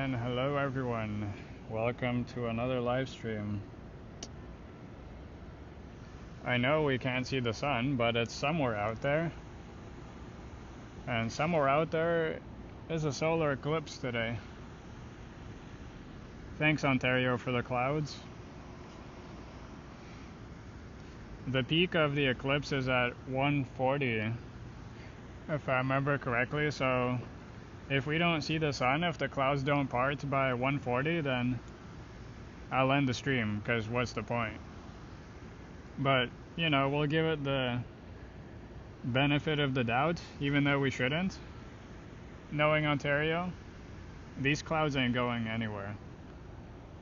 and hello everyone. Welcome to another live stream. I know we can't see the sun, but it's somewhere out there. And somewhere out there is a solar eclipse today. Thanks, Ontario, for the clouds. The peak of the eclipse is at 1:40, if I remember correctly, so if we don't see the sun, if the clouds don't part by 1:40, then I'll end the stream, because what's the point? But, you know, we'll give it the benefit of the doubt, even though we shouldn't. Knowing Ontario, these clouds ain't going anywhere.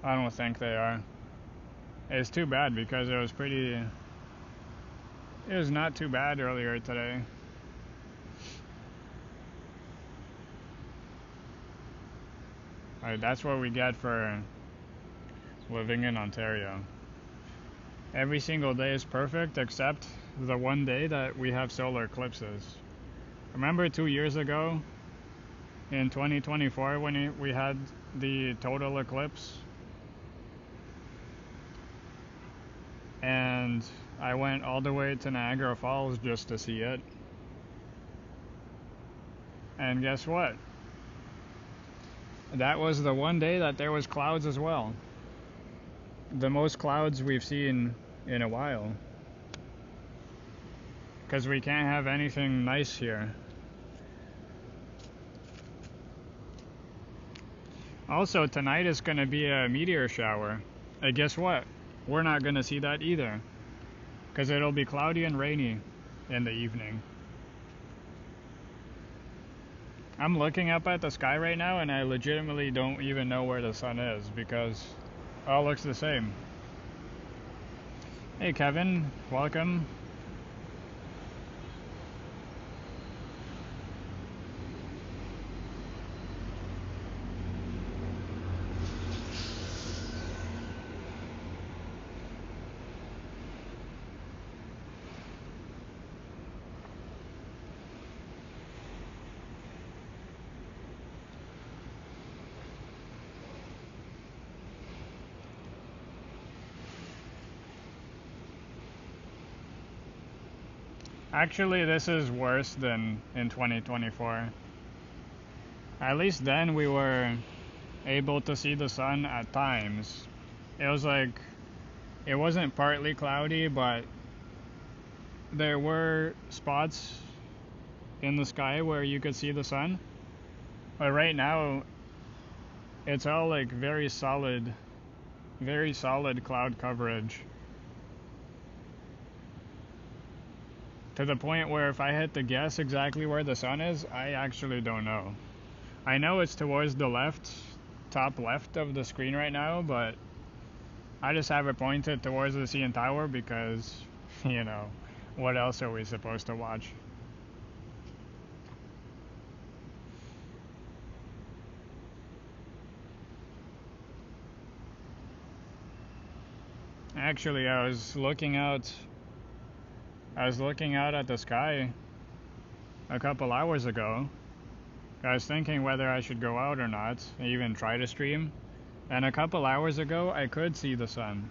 I don't think they are. It's too bad because it was not too bad earlier today. That's what we get for living in Ontario. Every single day is perfect except the one day that we have solar eclipses. Remember 2 years ago in 2024 when we had the total eclipse? And I went all the way to Niagara Falls just to see it. And guess what? That was the one day that there was clouds as well. The most clouds we've seen in a while. Because we can't have anything nice here. Also, tonight is going to be a meteor shower. And guess what? We're not going to see that either. Because it'll be cloudy and rainy in the evening. I'm looking up at the sky right now and I legitimately don't even know where the sun is because it all looks the same. Hey Kevin, welcome. Actually, this is worse than in 2024. At least then we were able to see the sun at times. It was like, it wasn't partly cloudy, but there were spots in the sky where you could see the sun. But right now, it's all like very solid cloud coverage. To the point where if I had to guess exactly where the sun is, I actually don't know. I know it's towards the left, top left of the screen right now, but I just have it pointed towards the CN Tower because, you know, what else are we supposed to watch? Actually, I was looking out at the sky a couple hours ago. I was thinking whether I should go out or not, even try to stream. And a couple hours ago, I could see the sun.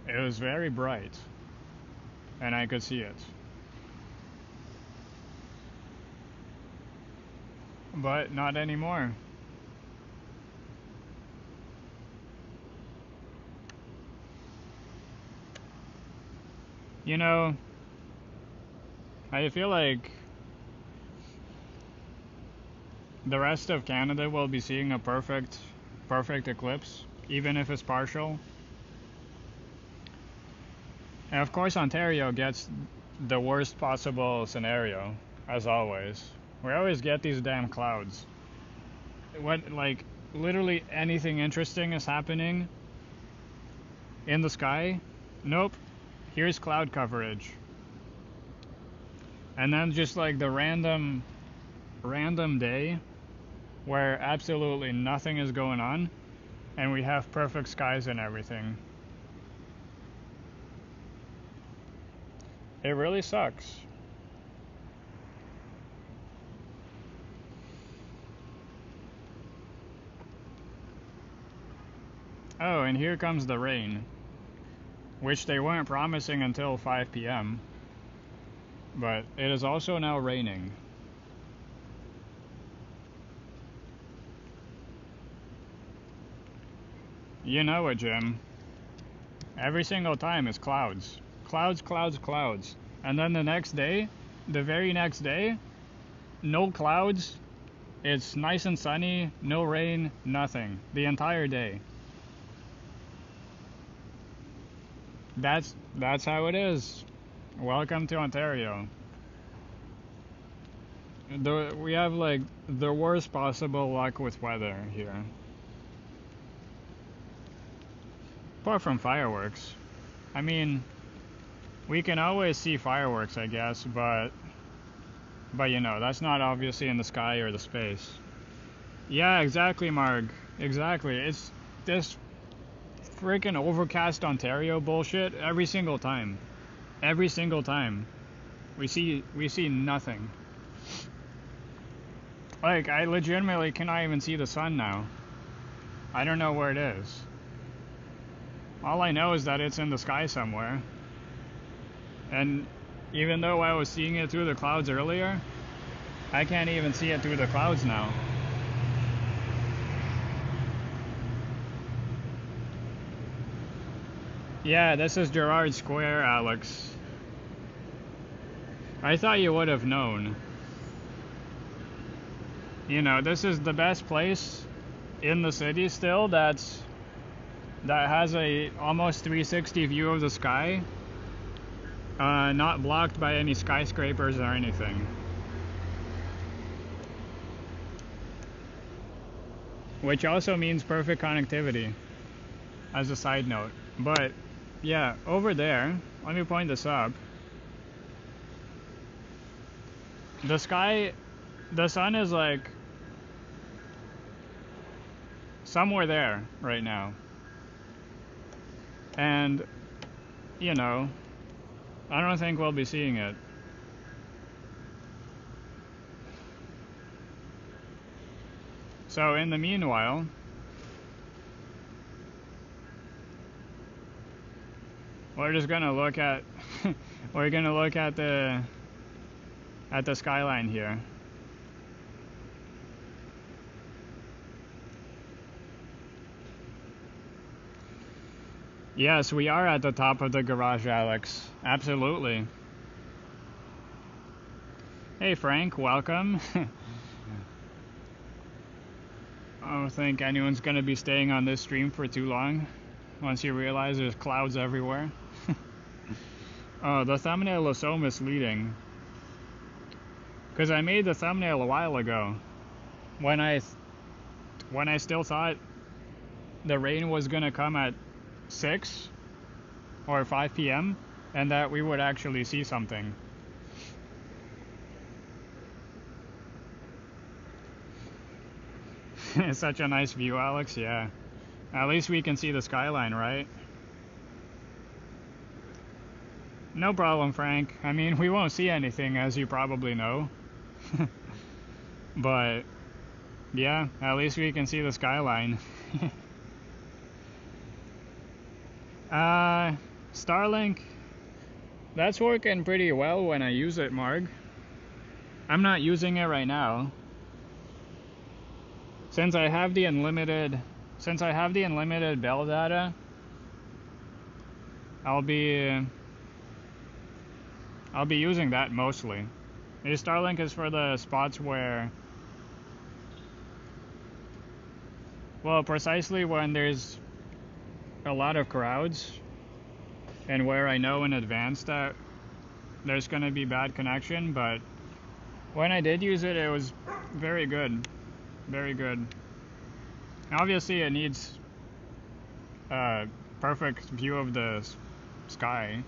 It was very bright. And I could see it. But not anymore. You know, I feel like the rest of Canada will be seeing a perfect eclipse, even if it's partial. And of course Ontario gets the worst possible scenario, as always. We always get these damn clouds. What, like, literally anything interesting is happening in the sky? Nope. Here's cloud coverage. And then just like the random day where absolutely nothing is going on and we have perfect skies and everything. It really sucks. Oh, and here comes the rain, which they weren't promising until 5 p.m. But it is also now raining. You know it, Jim. Every single time it's clouds. Clouds, clouds, clouds. And then the next day, the very next day, no clouds. It's nice and sunny, no rain, nothing. The entire day. That's how it is. Welcome to Ontario. We have like the worst possible luck with weather here. Apart from fireworks. I mean, we can always see fireworks, I guess, but you know, that's not obviously in the sky or the space. Yeah, exactly, Marg. Exactly. It's this freaking overcast Ontario bullshit every single time. Every single time. We see nothing. Like, I legitimately cannot even see the sun now. I don't know where it is. All I know is that it's in the sky somewhere. And even though I was seeing it through the clouds earlier, I can't even see it through the clouds now. Yeah, this is Gerrard Square, Alex. I thought you would have known. You know, this is the best place in the city still that has a almost 360 view of the sky. Not blocked by any skyscrapers or anything. Which also means perfect connectivity, as a side note. But, yeah, over there, let me point this up. The sun is like somewhere there right now. And, you know, I don't think we'll be seeing it. So in the meanwhile, we're just gonna look at the skyline here. Yes, we are at the top of the garage, Alex. Absolutely. Hey Frank, welcome. I don't think anyone's gonna be staying on this stream for too long once you realize there's clouds everywhere. Oh, the thumbnail is so misleading. Because I made the thumbnail a while ago when I still thought the rain was gonna come at 6 or 5 p.m. and that we would actually see something. It's such a nice view, Alex. Yeah. At least we can see the skyline, right? No problem, Frank. I mean, we won't see anything, as you probably know. But, yeah, at least we can see the skyline. Starlink, that's working pretty well when I use it, Marg. I'm not using it right now. Since I have the unlimited Bell data, I'll be using that mostly. Starlink is for the spots where, well, precisely when there's a lot of crowds and where I know in advance that there's going to be bad connection. But when I did use it, it was very good. Very good. Obviously it needs a perfect view of the sky,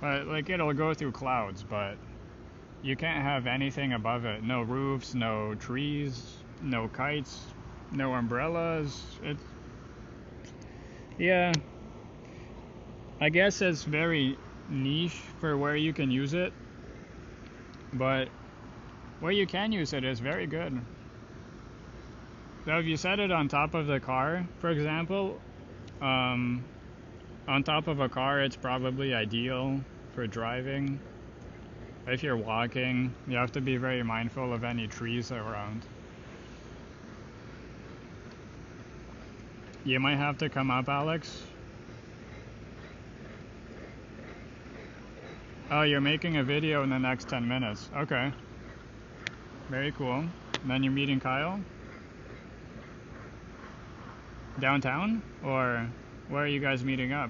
but like it'll go through clouds, but you can't have anything above it. No roofs, no trees, no kites, no umbrellas. Yeah, I guess it's very niche for where you can use it, but where you can use it is very good. So if you set it on top of the car, for example, on top of a car, it's probably ideal for driving. If you're walking, you have to be very mindful of any trees around. You might have to come up, Alex. Oh, you're making a video in the next 10 minutes. Okay. Very cool. And then you're meeting Kyle? Downtown? Or where are you guys meeting up?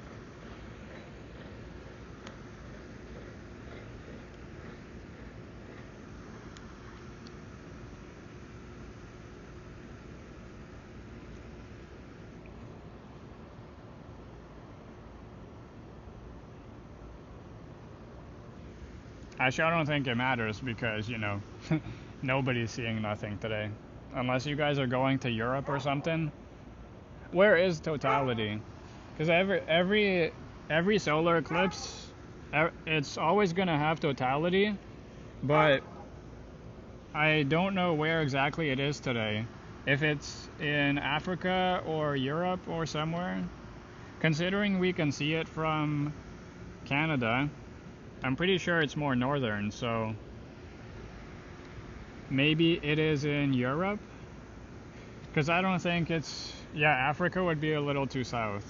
Actually, I don't think it matters because, you know, nobody's seeing nothing today. Unless you guys are going to Europe or something. Where is totality? Because every solar eclipse, it's always going to have totality, but I don't know where exactly it is today. If it's in Africa or Europe or somewhere. Considering we can see it from Canada, I'm pretty sure it's more northern, so maybe it is in Europe? Because I don't think it's... Yeah, Africa would be a little too south.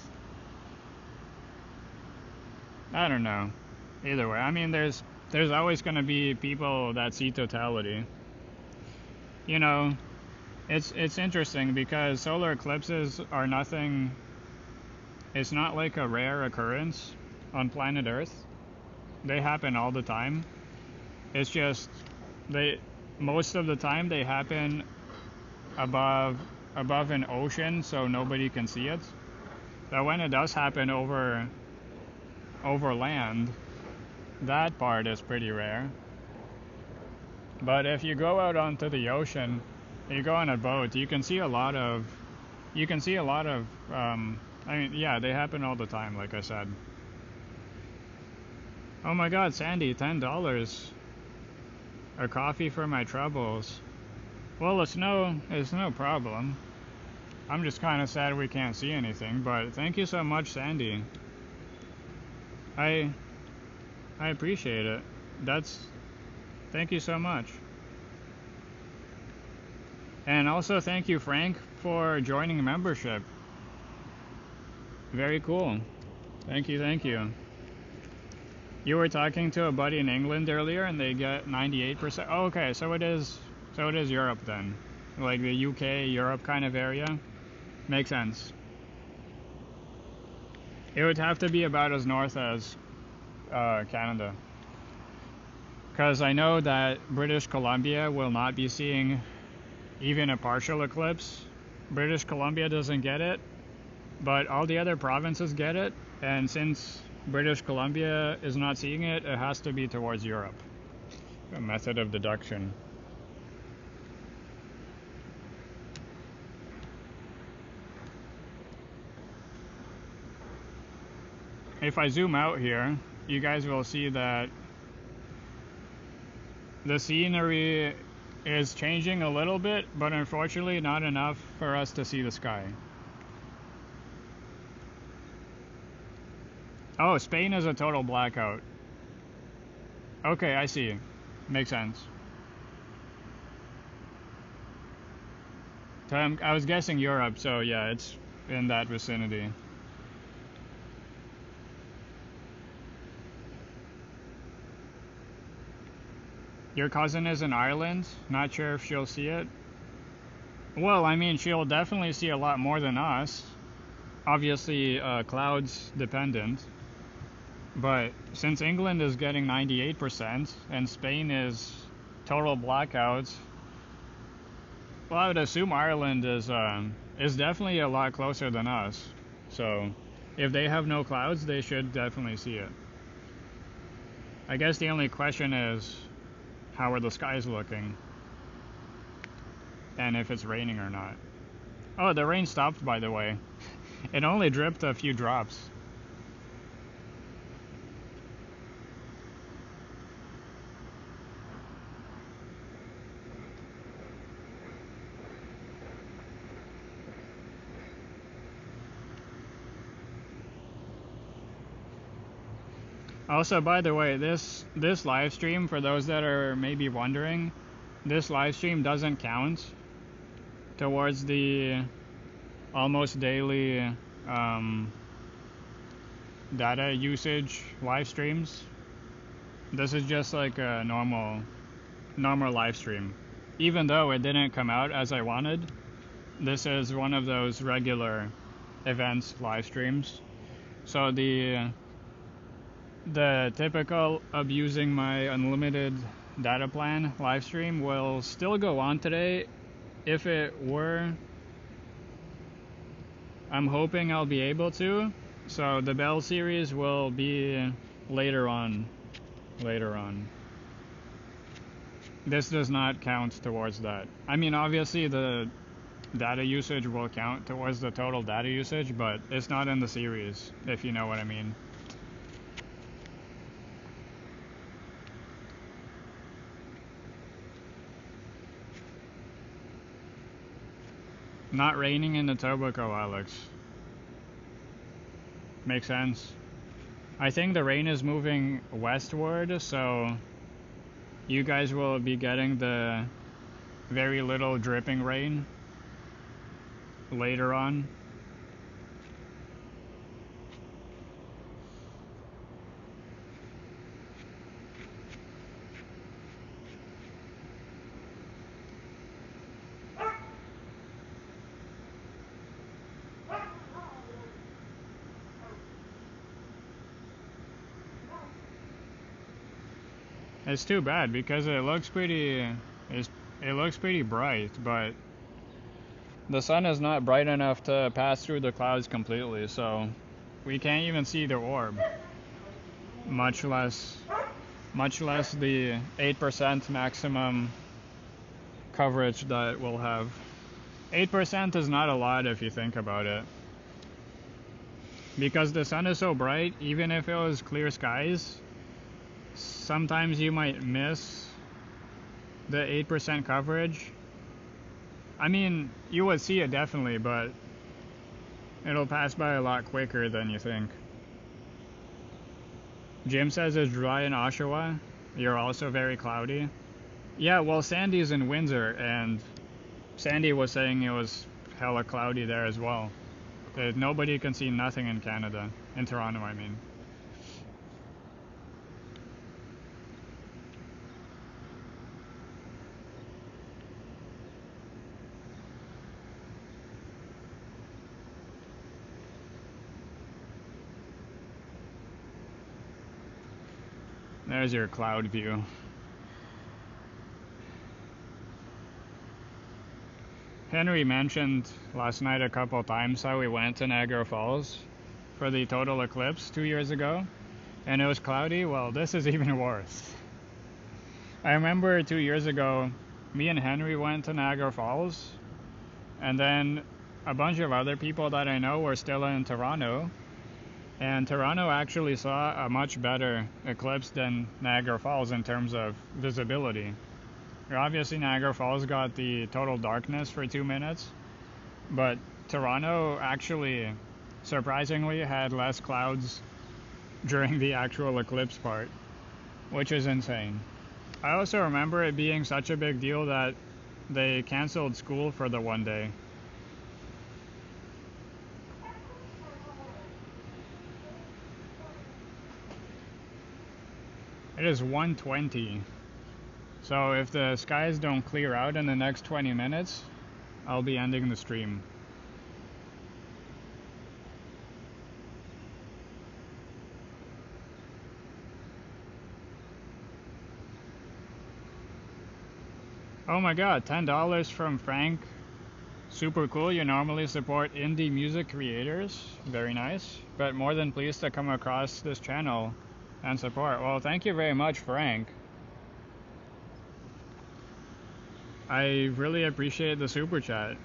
I don't know. Either way, I mean, there's always going to be people that see totality. You know, it's interesting because solar eclipses are nothing... It's not like a rare occurrence on planet Earth. They happen all the time. It's just most of the time they happen above an ocean, so nobody can see it. But when it does happen over land, that part is pretty rare. But if you go out onto the ocean, you go on a boat, you can see a lot of I mean, yeah, they happen all the time, like I said. Oh my god, Sandy, $10. A coffee for my troubles. Well, it's no problem. I'm just kind of sad we can't see anything, but thank you so much, Sandy. I appreciate it. Thank you so much. And also thank you, Frank, for joining membership. Very cool. Thank you. You were talking to a buddy in England earlier, and they get 98%. Oh, okay, so it is Europe then, like the UK, Europe kind of area. Makes sense. It would have to be about as north as Canada, because I know that British Columbia will not be seeing even a partial eclipse. British Columbia doesn't get it, but all the other provinces get it, and since British Columbia is not seeing it, it has to be towards Europe. A method of deduction. If I zoom out here, you guys will see that the scenery is changing a little bit, but unfortunately not enough for us to see the sky. Oh, Spain is a total blackout. Okay, I see. Makes sense. I was guessing Europe, so yeah, it's in that vicinity. Your cousin is in Ireland? Not sure if she'll see it. Well, I mean, she'll definitely see a lot more than us. Obviously, clouds dependent. But since England is getting 98% and Spain is total blackouts, well, I would assume Ireland is definitely a lot closer than us. So if they have no clouds, they should definitely see it. I guess the only question is, how are the skies looking? And if it's raining or not. Oh, the rain stopped, by the way. It only dripped a few drops. Also, by the way, this live stream, for those that are maybe wondering, this live stream doesn't count towards the almost daily data usage live streams. This is just like a normal live stream. Even though it didn't come out as I wanted, this is one of those regular events live streams. So the typical abusing my unlimited data plan live stream will still go on today. If it were, I'm hoping I'll be able to. So the Bell series will be later on. This does not count towards that. I mean, obviously the data usage will count towards the total data usage, but it's not in the series, if you know what I mean. Not raining in the Etobicoke, Alex. Makes sense. I think the rain is moving westward, so you guys will be getting the very little dripping rain later on. It's too bad because it looks pretty bright, but the sun is not bright enough to pass through the clouds completely, so we can't even see the orb, much less the 8% maximum coverage that we'll have. 8% is not a lot if you think about it, because the sun is so bright. Even if it was clear skies, sometimes you might miss the 8% coverage. I mean, you would see it definitely, but it'll pass by a lot quicker than you think. Jim says it's dry in Oshawa. You're also very cloudy. Yeah, well, Sandy's in Windsor, and Sandy was saying it was hella cloudy there as well. Nobody can see nothing in Canada. In Toronto, I mean. There's your cloud view. Henry mentioned last night a couple times how we went to Niagara Falls for the total eclipse 2 years ago, and it was cloudy. Well, this is even worse. I remember 2 years ago, me and Henry went to Niagara Falls, and then a bunch of other people that I know were still in Toronto, and Toronto actually saw a much better eclipse than Niagara Falls in terms of visibility. Obviously, Niagara Falls got the total darkness for 2 minutes, but Toronto actually, surprisingly, had less clouds during the actual eclipse part, which is insane. I also remember it being such a big deal that they canceled school for the one day. It is 1:20. So if the skies don't clear out in the next 20 minutes, I'll be ending the stream. Oh my god, $10 from Frank. Super cool. You normally support indie music creators. Very nice. But more than pleased to come across this channel and support. Well, thank you very much, Frank. I really appreciate the super chat.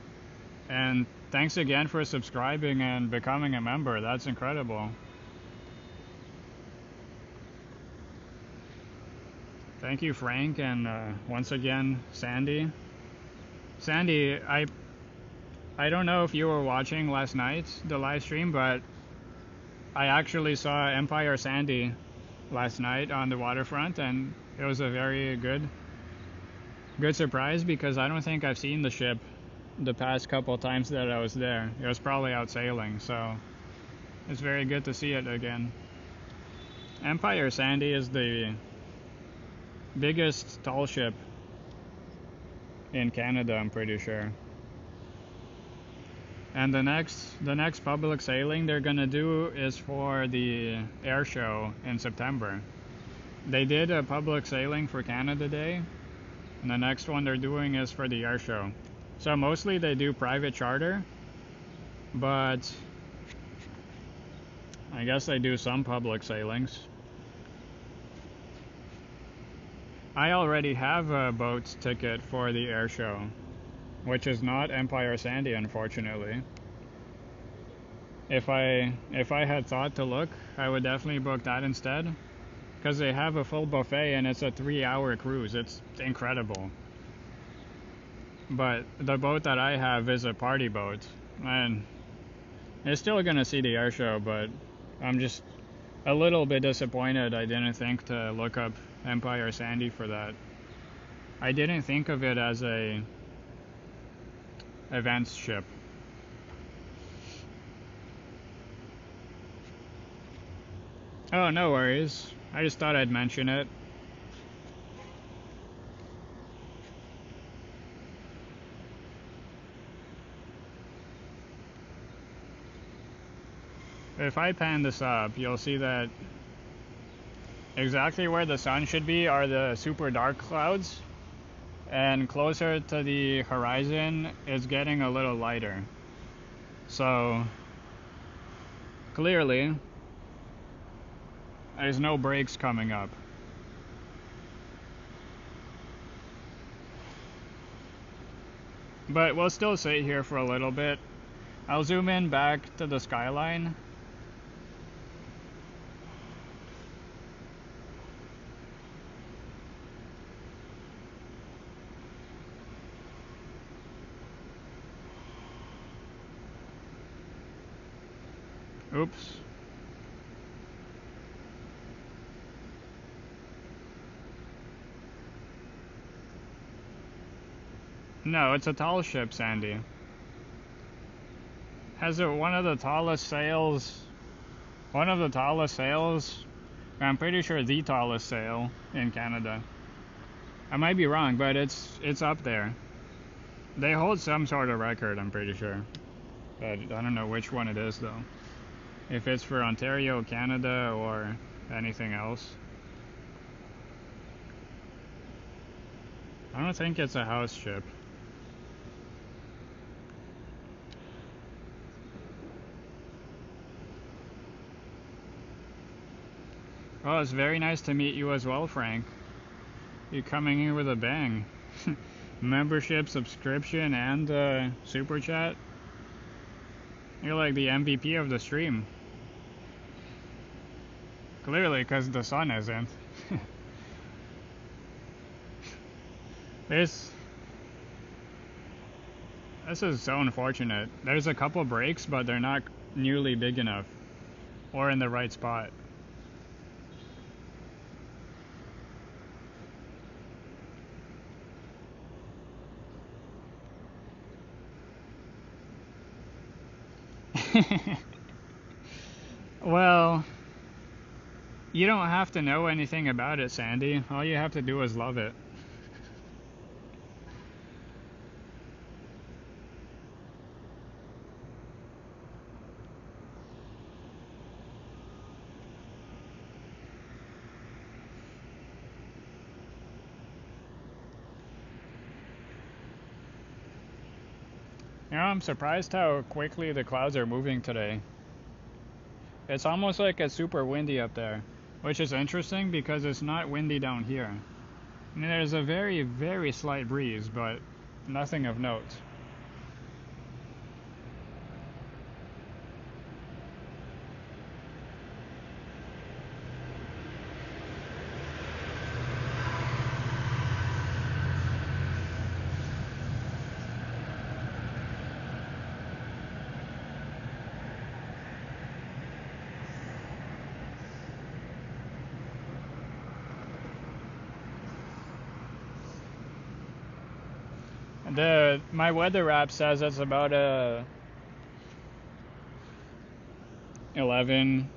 And thanks again for subscribing and becoming a member. That's incredible. Thank you, Frank, and once again, Sandy. Sandy, I don't know if you were watching last night, the live stream, but I actually saw Empire Sandy last night on the waterfront, and it was a very good surprise because I don't think I've seen the ship the past couple times that I was there. It was probably out sailing, so it's very good to see it again. Empire Sandy is the biggest tall ship in Canada, I'm pretty sure. And the next public sailing they're gonna do is for the air show in September. They did a public sailing for Canada Day, and the next one they're doing is for the air show. So mostly they do private charter, but I guess they do some public sailings. I already have a boat ticket for the air show, which is not Empire Sandy, unfortunately. If I had thought to look, I would definitely book that instead, because they have a full buffet and it's a 3-hour cruise. It's incredible. But the boat that I have is a party boat, and it's still gonna see the air show, but I'm just a little bit disappointed I didn't think to look up Empire Sandy for that. I didn't think of it as a events ship. Oh, no worries. I just thought I'd mention it. If I pan this up, you'll see that exactly where the sun should be are the super dark clouds, and closer to the horizon it's getting a little lighter. So clearly there's no breaks coming up. But we'll still sit here for a little bit. I'll zoom in back to the skyline. Oops. No, it's a tall ship, Sandy. Has it one of the tallest sails? One of the tallest sails? I'm pretty sure the tallest sail in Canada. I might be wrong, but it's up there. They hold some sort of record, I'm pretty sure. But I don't know which one it is, though. If it's for Ontario, Canada, or anything else. I don't think it's a house ship. Well, it's very nice to meet you as well, Frank. You're coming in with a bang. Membership, subscription, and super chat. You're like the MVP of the stream. Clearly, because the sun isn't. This is so unfortunate. There's a couple breaks, but they're not nearly big enough or in the right spot. Well, you don't have to know anything about it, Sandy. All you have to do is love it. You know, I'm surprised how quickly the clouds are moving today. It's almost like it's super windy up there, which is interesting because it's not windy down here. I mean, there's a very, very slight breeze, but nothing of note. My weather app says it's about a 11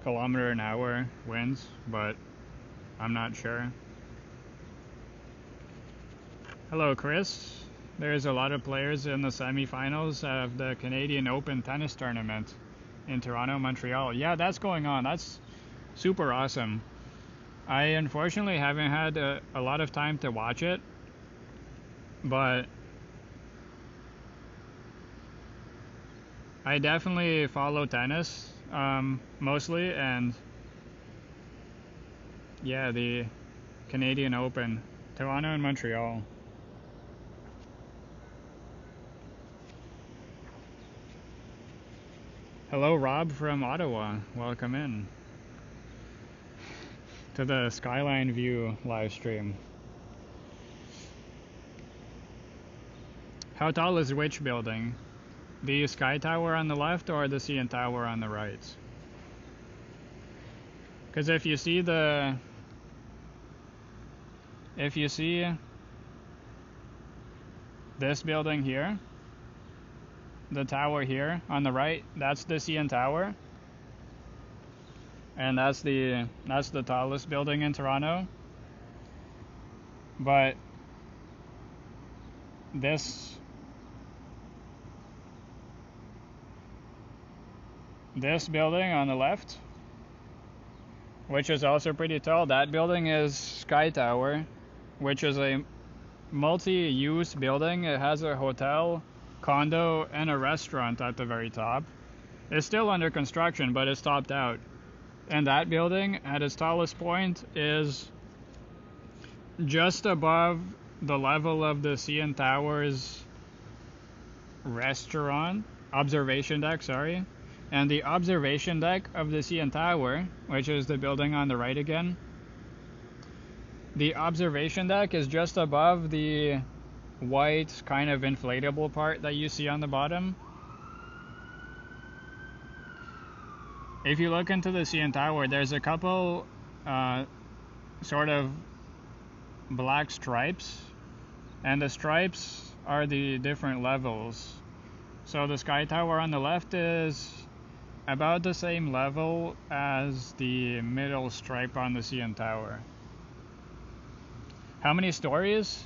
kilometer an hour winds, but I'm not sure. Hello, Chris. There's a lot of players in the semifinals of the Canadian Open tennis tournament in Toronto, Montreal. Yeah, that's going on. That's super awesome. I unfortunately haven't had a lot of time to watch it, but I definitely follow tennis mostly, and yeah, the Canadian Open, Toronto and Montreal. Hello, Rob from Ottawa. Welcome in to the Skyline View live stream. How tall is which building? The Sky Tower on the left or the CN Tower on the right? Because if you see this building here, the tower here on the right, that's the CN Tower, and that's the tallest building in Toronto. But this building on the left, which is also pretty tall, that building is Sky Tower, which is a multi-use building. It has a hotel, condo, and a restaurant at the very top. It's still under construction, but it's topped out. And that building, at its tallest point, is just above the level of the CN Tower's observation deck, and the observation deck of the CN Tower, which is the building on the right again, the observation deck is just above the white kind of inflatable part that you see on the bottom. If you look into the CN Tower, there's a couple sort of black stripes, and the stripes are the different levels. So the Sky Tower on the left is about the same level as the middle stripe on the CN Tower. How many stories?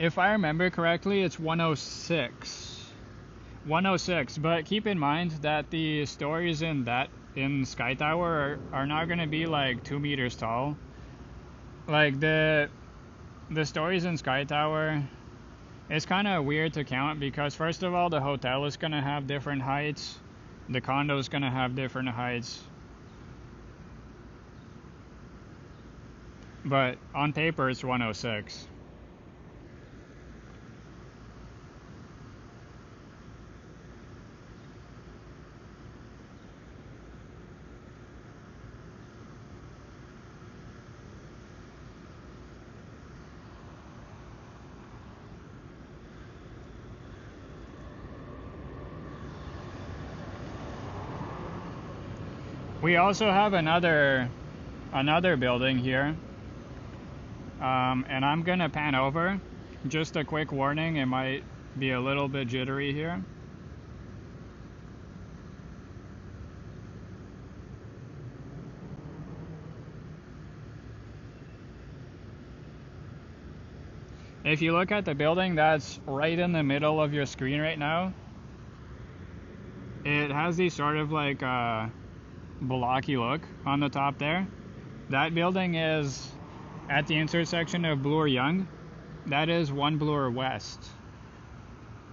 If I remember correctly, it's 106. 106, but keep in mind that the stories in Sky Tower are not going to be like 2 meters tall. Like the stories in Sky Tower, it's kind of weird to count because first of all, the hotel is going to have different heights, the condo is going to have different heights, but on paper it's 106. We also have another building here, and I'm gonna pan over. Just a quick warning, it might be a little bit jittery here. If you look at the building that's right in the middle of your screen right now, it has these sort of like blocky look on the top there. That building is at the intersection of Bloor Yonge. That is One Bloor West.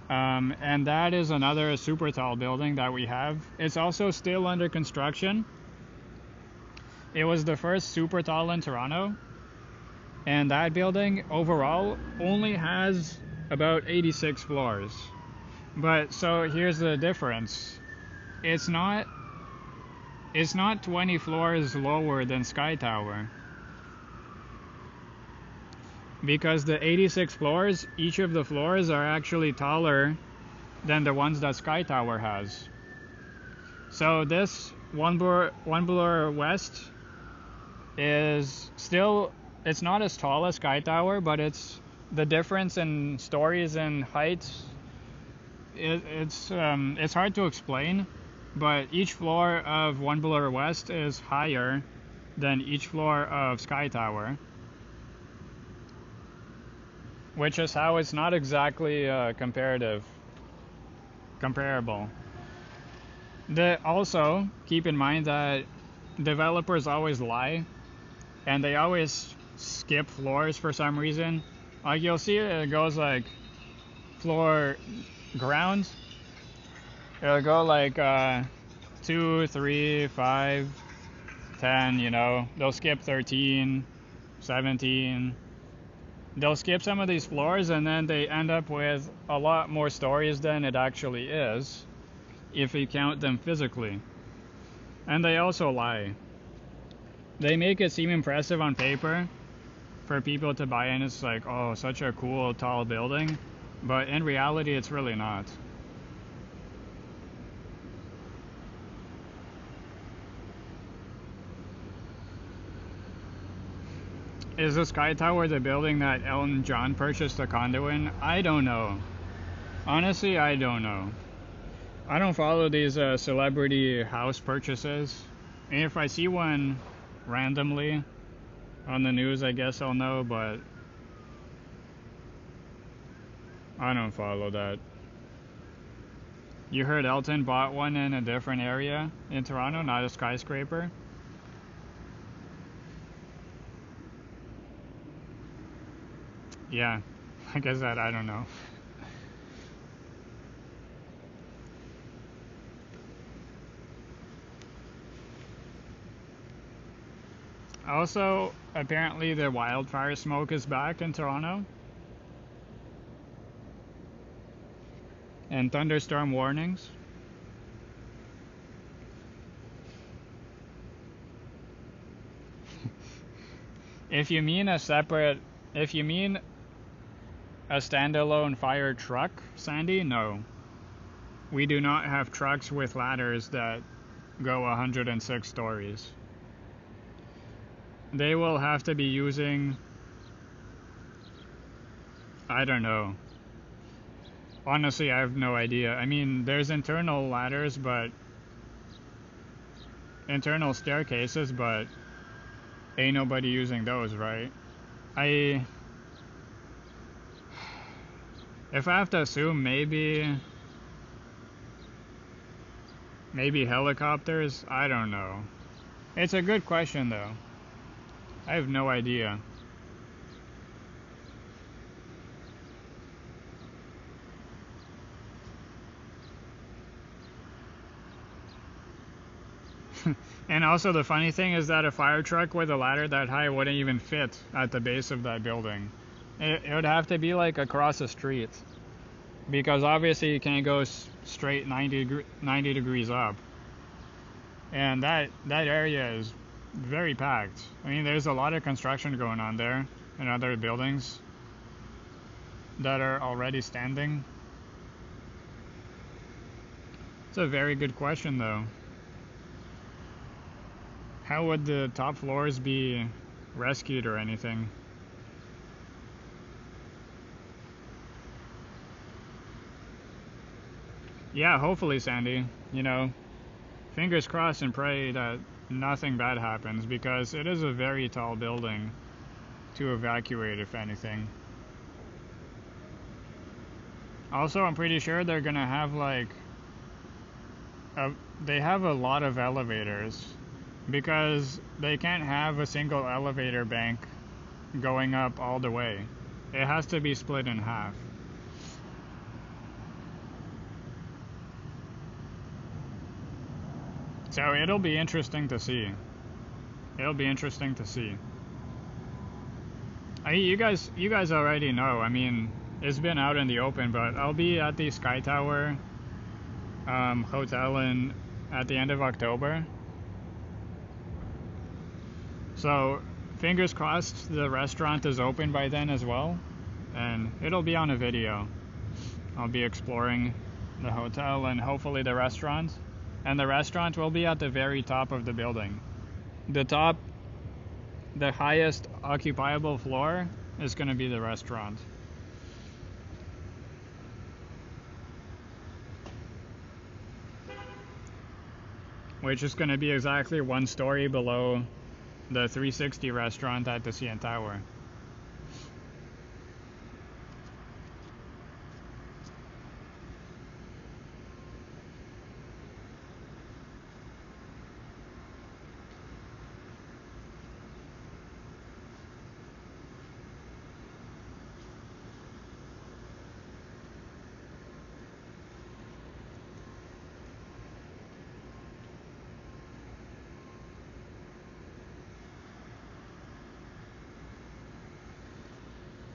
And that is another super tall building that we have. It's also still under construction. It was the first super tall in Toronto. And that building overall only has about 86 floors. But so here's the difference. It's not 20 floors lower than Sky Tower. Because the 86 floors, each of the floors are actually taller than the ones that Sky Tower has. So this One Bloor West is still, it's not as tall as Sky Tower, but it's the difference in stories and heights, it's hard to explain, but each floor of One Bloor West is higher than each floor of Sky Tower, which is how it's not exactly comparable. Also, keep in mind that developers always lie, and they always skip floors for some reason. Like, you'll see it goes like floor ground. It'll go like 2, 3, 5, 10, you know. They'll skip 13, 17. They'll skip some of these floors, and then they end up with a lot more stories than it actually is, if you count them physically. And they also lie. They make it seem impressive on paper for people to buy in. It's like, oh, such a cool tall building, but in reality it's really not. Is the Sky Tower the building that Elton John purchased a condo in? I don't know. Honestly, I don't know. I don't follow these celebrity house purchases. And if I see one randomly on the news, I guess I'll know, but I don't follow that. You heard Elton bought one in a different area in Toronto, not a skyscraper? Yeah, like I said, I don't know. Also, apparently the wildfire smoke is back in Toronto. And thunderstorm warnings. If you mean a standalone fire truck, Sandy, no. We do not have trucks with ladders that go 106 stories. They will have to be using, I don't know. Honestly, I have no idea. I mean, there's internal ladders, but internal staircases, but ain't nobody using those, right? If I have to assume, maybe helicopters? I don't know. It's a good question, though. I have no idea. And also the funny thing is that a fire truck with a ladder that high wouldn't even fit at the base of that building. It would have to be like across the street, because obviously you can't go straight 90 degrees up. And that area is very packed. I mean, there's a lot of construction going on there and other buildings that are already standing. It's a very good question, though. How would the top floors be rescued or anything? Yeah, hopefully, Sandy. You know, fingers crossed and pray that nothing bad happens, because it is a very tall building to evacuate, if anything. Also, I'm pretty sure they're gonna have like they have a lot of elevators, because they can't have a single elevator bank going up all the way. It has to be split in half. So it'll be interesting to see. It'll be interesting to see. You guys already know. I mean, it's been out in the open, but I'll be at the Sky Tower hotel at the end of October. So fingers crossed the restaurant is open by then as well, and it'll be on a video. I'll be exploring the hotel and hopefully the restaurant. And the restaurant will be at the very top of the building. The highest occupiable floor is going to be the restaurant. which is going to be exactly 1 story below the 360 restaurant at the CN Tower.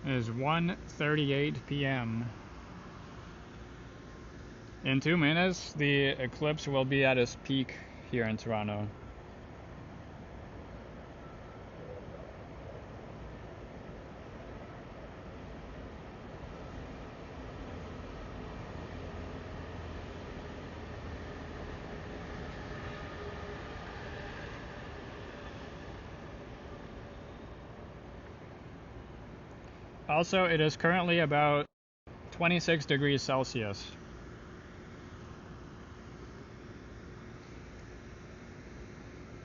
It is 1:38 p.m. In 2 minutes, the eclipse will be at its peak here in Toronto. Also, it is currently about 26 degrees Celsius.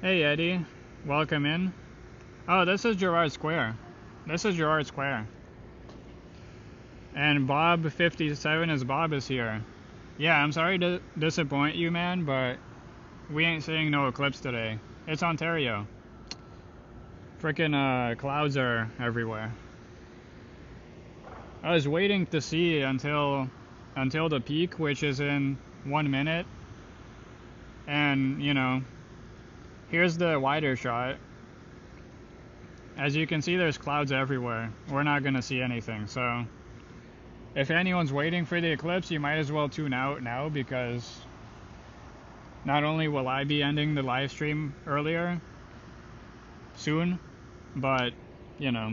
Hey Eddie, welcome in. Oh, this is Gerrard Square. This is Gerrard Square. And Bob57 is here. Yeah, I'm sorry to disappoint you, man, but we ain't seeing no eclipse today. It's Ontario. Frickin' clouds are everywhere. I was waiting to see until the peak, which is in 1 minute. And, you know, here's the wider shot. As you can see, there's clouds everywhere. We're not going to see anything. So, if anyone's waiting for the eclipse, you might as well tune out now, because not only will I be ending the live stream soon, but, you know,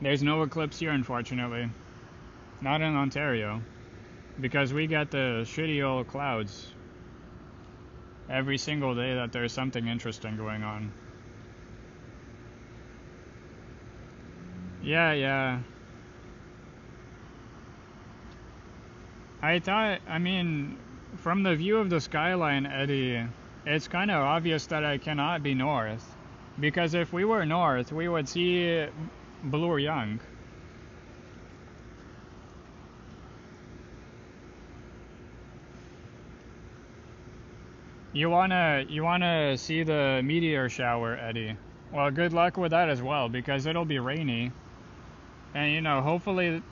there's no eclipse here, unfortunately. Not in Ontario, because we get the shitty old clouds every single day that there's something interesting going on. Yeah. I mean, from the view of the skyline, Eddie, it's kind of obvious that I cannot be north. Because if we were north, we would see Bloor Young. You wanna see the meteor shower, Eddie? Well, good luck with that as well, because it'll be rainy. And, you know, hopefully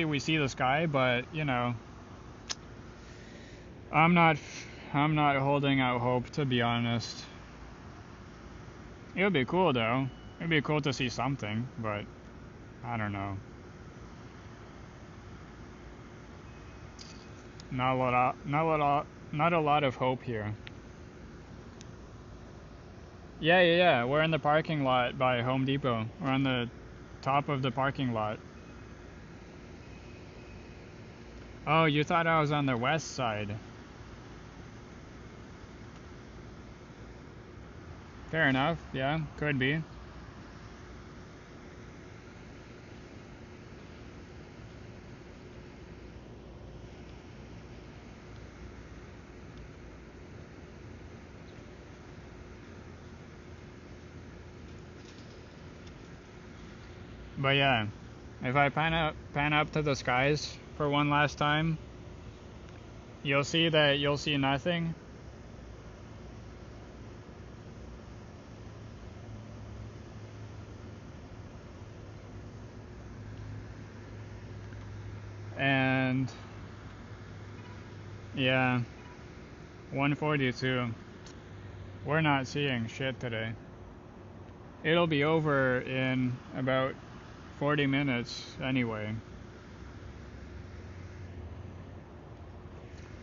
we see the sky, but, you know, I'm not holding out hope, to be honest. It would be cool though. It'd be cool to see something, but I don't know. Not a lot of hope here. Yeah. We're in the parking lot by Home Depot. We're on the top of the parking lot. Oh, you thought I was on the west side. Fair enough. Yeah, could be. But yeah, if I pan up to the skies for one last time, you'll see that you'll see nothing. And yeah, 142. We're not seeing shit today. It'll be over in about 40 minutes anyway.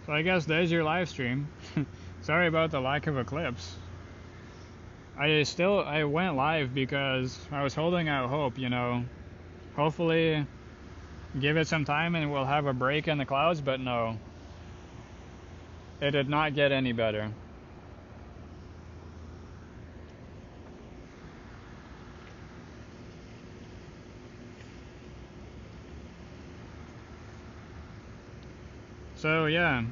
So I guess there's your live stream. Sorry about the lack of eclipse. I went live because I was holding out hope, you know. Hopefully give it some time and we'll have a break in the clouds, but no. It did not get any better. So yeah,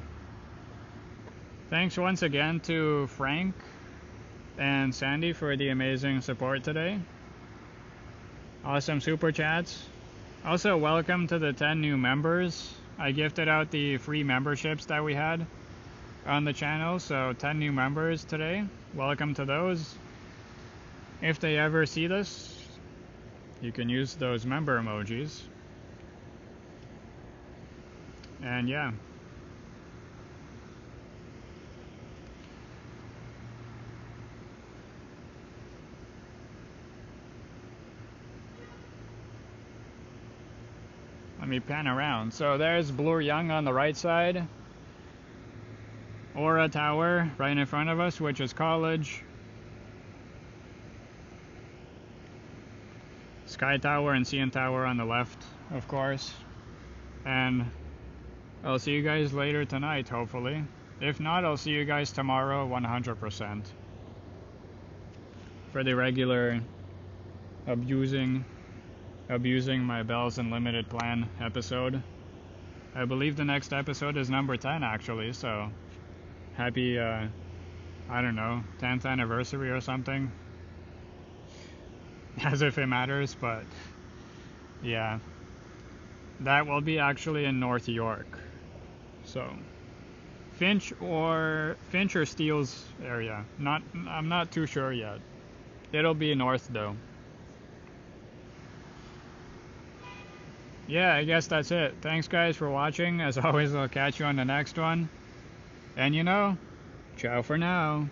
Thanks once again to Frank and Sandy for the amazing support today. Awesome super chats. Also, welcome to the 10 new members. I gifted out the free memberships that we had on the channel, so 10 new members today. Welcome to those. If they ever see this, you can use those member emojis. And yeah. Let me pan around. So there's Bloor Young on the right side. Aura Tower right in front of us, which is College. Sky Tower and CN Tower on the left, of course. And I'll see you guys later tonight, hopefully. If not, I'll see you guys tomorrow, 100%. For the regular abusing my Bells Unlimited plan episode. I believe the next episode is number 10 actually, so happy, I don't know, 10th anniversary or something. As if it matters, but yeah. That will be actually in North York. So Finch or Steeles area. I'm not too sure yet. It'll be north though. Yeah, I guess that's it. Thanks guys for watching. As always, I'll catch you on the next one. And ciao for now.